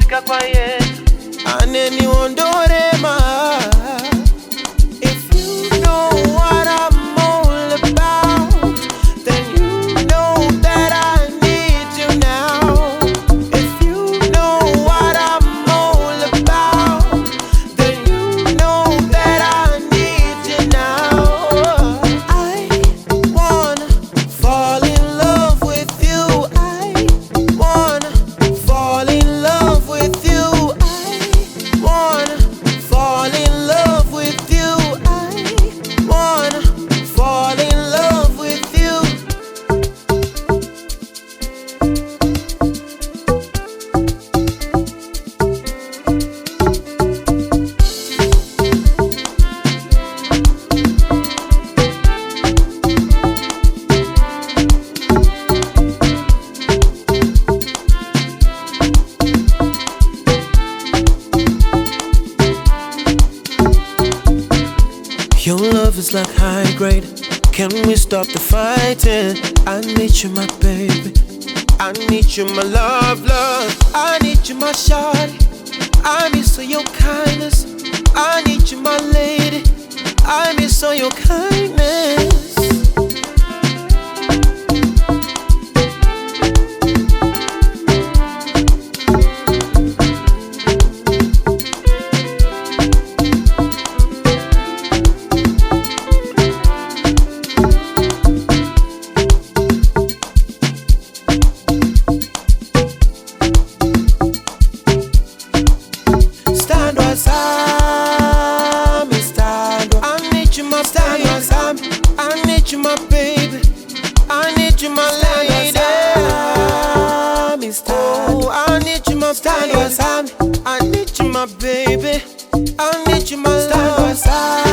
fika kwa Yesu. Aneni ondorema. If you know what I'm all about, then you know that I need you now. If you know what I'm all about, then you know that I need you now. I wanna fall in love with you. I wanna fall in love with you. I wanna fall in love with you. I wanna fall in love with you. Your love is like high grade. Can we stop the fighting? I need you, my baby. I need you, my love, love. I need you, my shawty. I miss all your kindness. I need you, my lady. I miss all your kindness. Stand wasami, stand. I need you, my stand wasami. I need you, my baby. I need you, my lady. Oh, I need you, my stand wasami. I need you, my baby. I need you, my love.